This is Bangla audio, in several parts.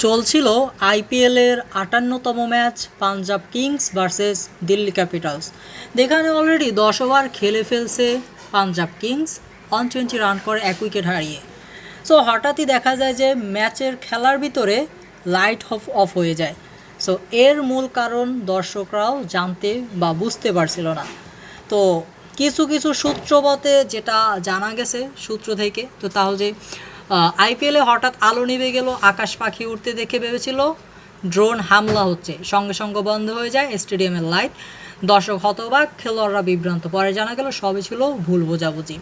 চলছিল আইপিএলের 58তম match Punjab Kings versus Delhi Capitals. যেখানে অলরেডি 10 ওভার খেলে ফেলছে পাঞ্জাব কিংস 120 রান করে 1 উইকেট হারিয়ে। সো হঠাৎই দেখা যায় যে ম্যাচের খেলার ভিতরে লাইট অফ হয়ে যায়। সো এর মূল কারণ দর্শকরাও জানতে বা বুঝতে পারছিল না। তো কিছু কিছু সূত্রমতে যেটা জানা গেছে সূত্র থেকে, তো তাও যে আইপিএলে হঠাৎ আলো নিভে গেল, আকাশ পাখি উঠতে দেখে ভেবেছিল ড্রোন হামলা হচ্ছে, সঙ্গে সঙ্গে বন্ধ হয়ে যায় স্টেডিয়ামের লাইট, দর্শক হতবাক, খেলোয়াড়রা বিভ্রান্ত। পরে জানা গেল সবই ছিল ভুল বোঝাবুঝি।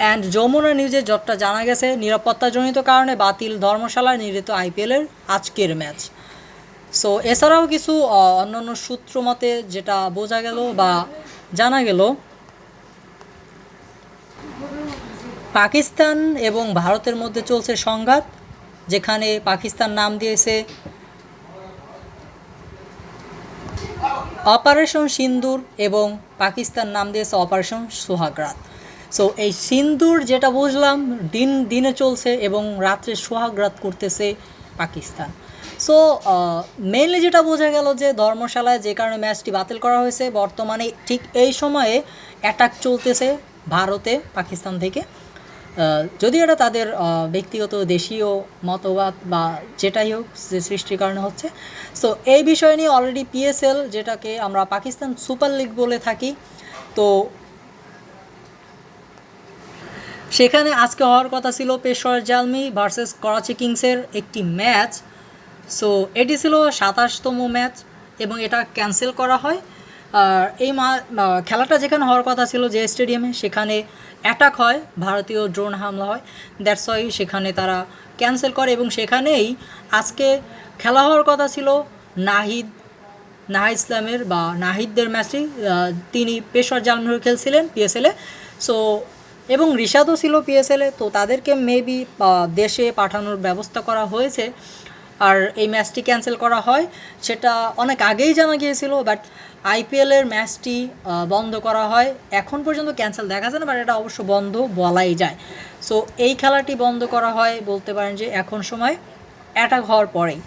অ্যান্ড যমুনা নিউজে যতটা জানা গেছে, নিরাপত্তাজনিত কারণে বাতিল ধর্মশালায় নির্মিত আইপিএলের আজকের ম্যাচ। সো এছাড়াও কিছু অন্যান্য সূত্র মতে যেটা বোঝা গেল বা জানা গেল, পাকিস্তান এবং ভারতের মধ্যে চলছে সংঘাত, যেখানে পাকিস্তান নাম দিয়েছে অপারেশন সিন্দুর এবং পাকিস্তান নাম দিয়েছে অপারেশন সোহাগরাত। সো এই সিন্দুর যেটা বুঝলাম দিনে চলছে এবং রাত্রে সোহাগরাত করতেছে পাকিস্তান। সো মেইনলি যেটা বোঝা গেল যে ধর্মশালায় যে কারণে ম্যাচটি বাতিল করা হয়েছে, বর্তমানে ঠিক এই সময়ে অ্যাটাক চলতেছে ভারতে পাকিস্তান থেকে, যদি এটা তাদের ব্যক্তিগত দেশীয় মতবাদ বা যেটাই হোক যে সৃষ্টির কারণে হচ্ছে। সো এই বিষয় নিয়ে অলরেডি পিএসএল, যেটাকে আমরা পাকিস্তান সুপার লিগ বলে থাকি, তো সেখানে আজকে হওয়ার কথা ছিল পেশোয়ার জালমি ভার্সেস করাচি কিংসের একটি ম্যাচ। সো এটি ছিল 27তম ম্যাচ এবং এটা ক্যান্সেল করা হয়। আর এই খেলাটা যেখানে হওয়ার কথা ছিল যে স্টেডিয়ামে, সেখানে অ্যাটাক হয়, ভারতীয় ড্রোন হামলা হয়, দ্যাটস ওয়াই সেখানে তারা ক্যান্সেল করে। এবং সেখানেই আজকে খেলা হওয়ার কথা ছিল নাহিদ ইসলামের বা নাহিদদের ম্যাচটি, তিনি পেশোয়ার জালমি হয়ে খেলছিলেন পিএসএলে। সো এবং রিশাদও ছিল পিএসএলে, তো তাদেরকে মেবি দেশে পাঠানোর ব্যবস্থা করা হয়েছে। আর এই ম্যাচটি ক্যান্সেল করা হয় সেটা অনেক আগেই জানা গিয়েছিল, বাট আইপিএলের ম্যাচটি বন্ধ করা হয়, এখন পর্যন্ত ক্যান্সেল দেখা যায় না, বাট এটা অবশ্য বন্ধ বলাই যায়। সো এই খেলাটি বন্ধ করা হয় বলতে পারেন যে এখন সময় অ্যাটাক হওয়ার পরেই।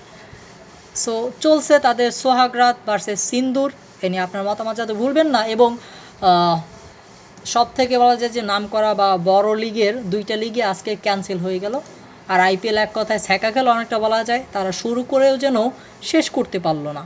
সো চলছে তাদের সোহাগরাত ভার্সেস সিন্দুর, এ নিয়ে আপনার মতামত যাতে ভুলবেন না। এবং সব থেকে বলা যায় যে নাম করা বা বড় লিগের 2টা লিগে আজকে ক্যান্সেল হয়ে গেল। আর আইপিএল এক কথায় ছ্যাঁকা খেল অনেকটা বলা যায়, তারা শুরু করেও যেন শেষ করতে পারলো না।